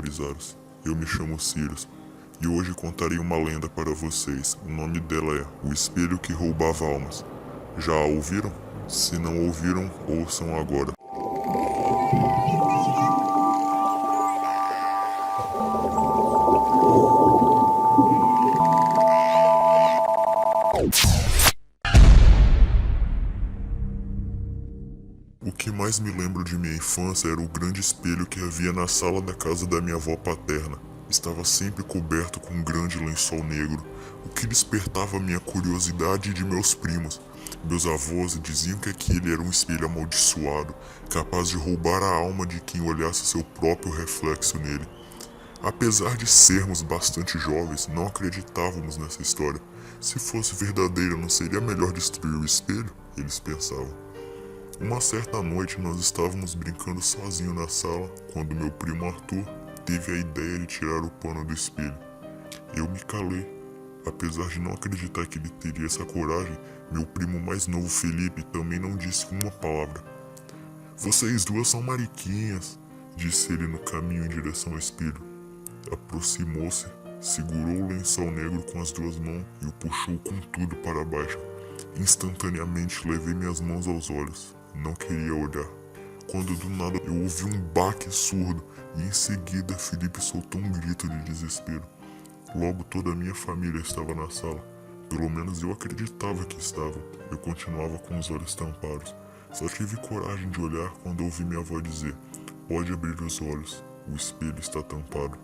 bizarros. Eu me chamo Sirius e hoje contarei uma lenda para vocês. O nome dela é O Espelho que Roubava Almas. Já a ouviram? Se não ouviram, ouçam agora. O que mais me lembro de minha infância era o grande espelho que havia na sala da casa da minha avó paterna. Estava sempre coberto com um grande lençol negro, o que despertava minha curiosidade e de meus primos. Meus avós diziam que aquele era um espelho amaldiçoado, capaz de roubar a alma de quem olhasse seu próprio reflexo nele. Apesar de sermos bastante jovens, não acreditávamos nessa história. Se fosse verdadeira, não seria melhor destruir o espelho? Eles pensavam. Uma certa noite nós estávamos brincando sozinho na sala, quando meu primo Arthur teve a ideia de tirar o pano do espelho. Eu me calei. Apesar de não acreditar que ele teria essa coragem, meu primo mais novo Felipe também não disse uma palavra. "Vocês duas são mariquinhas", disse ele no caminho em direção ao espelho. Aproximou-se, segurou o lençol negro com as duas mãos e o puxou com tudo para baixo. Instantaneamente levei minhas mãos aos olhos. Não queria olhar, quando do nada eu ouvi um baque surdo e em seguida Felipe soltou um grito de desespero. Logo toda a minha família estava na sala, pelo menos eu acreditava que estavam. Eu continuava com os olhos tampados, só tive coragem de olhar quando ouvi minha avó dizer: "Pode abrir os olhos, o espelho está tampado".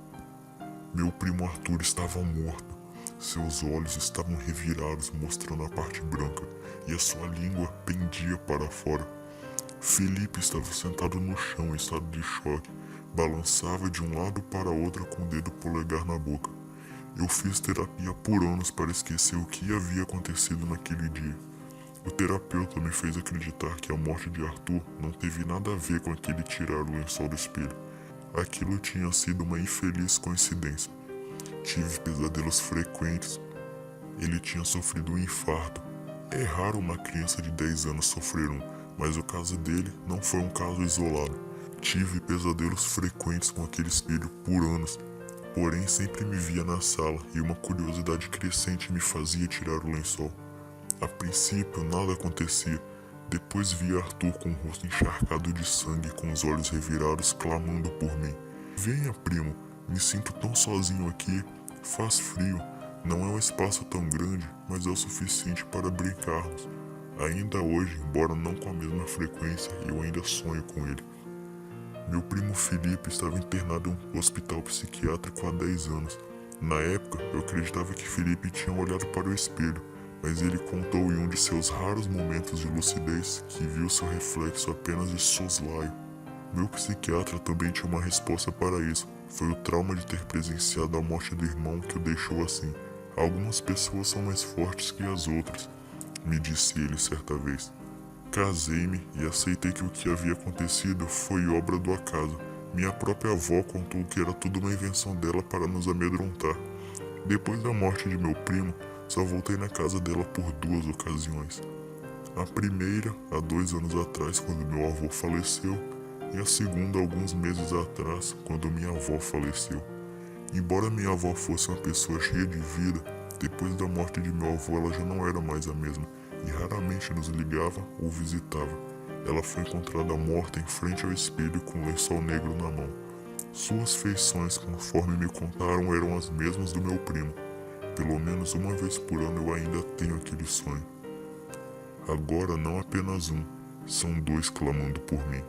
Meu primo Arthur estava morto. Seus olhos estavam revirados, mostrando a parte branca, e a sua língua pendia para fora. Felipe estava sentado no chão em estado de choque, balançava de um lado para outro com o dedo polegar na boca. Eu fiz terapia por anos para esquecer o que havia acontecido naquele dia. O terapeuta me fez acreditar que a morte de Arthur não teve nada a ver com aquele tirar o lençol do espelho. Aquilo tinha sido uma infeliz coincidência. Tive pesadelos frequentes. Ele tinha sofrido um infarto. É raro uma criança de 10 anos sofrer um, mas o caso dele não foi um caso isolado. Tive pesadelos frequentes com aquele espelho por anos, porém sempre me via na sala e uma curiosidade crescente me fazia tirar o lençol. A princípio nada acontecia, depois via Arthur com o rosto encharcado de sangue e com os olhos revirados clamando por mim. "Venha, primo, me sinto tão sozinho aqui, faz frio, não é um espaço tão grande, mas é o suficiente para brincarmos". Ainda hoje, embora não com a mesma frequência, eu ainda sonho com ele. Meu primo Felipe estava internado em um hospital psiquiátrico há 10 anos. Na época, eu acreditava que Felipe tinha olhado para o espelho, mas ele contou em um de seus raros momentos de lucidez que viu seu reflexo apenas de soslaio. Meu psiquiatra também tinha uma resposta para isso. Foi o trauma de ter presenciado a morte do irmão que o deixou assim. "Algumas pessoas são mais fortes que as outras", me disse ele certa vez. Casei-me e aceitei que o que havia acontecido foi obra do acaso. Minha própria avó contou que era tudo uma invenção dela para nos amedrontar. Depois da morte de meu primo, só voltei na casa dela por 2 ocasiões. A primeira, há 2 anos atrás, quando meu avô faleceu, e a segunda, alguns meses atrás, quando minha avó faleceu. Embora minha avó fosse uma pessoa cheia de vida, depois da morte de meu avô ela já não era mais a mesma e raramente nos ligava ou visitava. Ela foi encontrada morta em frente ao espelho com um lençol negro na mão. Suas feições, conforme me contaram, eram as mesmas do meu primo. Pelo menos uma vez por ano eu ainda tenho aquele sonho. Agora não apenas um, são 2 clamando por mim.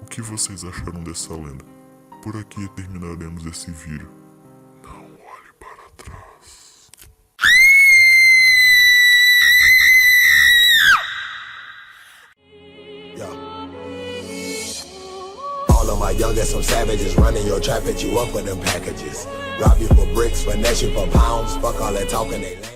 O que vocês acharam dessa lenda? Por aqui terminaremos esse vídeo. Não olhe para trás. All of my youngest, some savages running your trap, at you up for them packages. Rob you for bricks, finesse you for pounds. Fuck all that talking, they lame.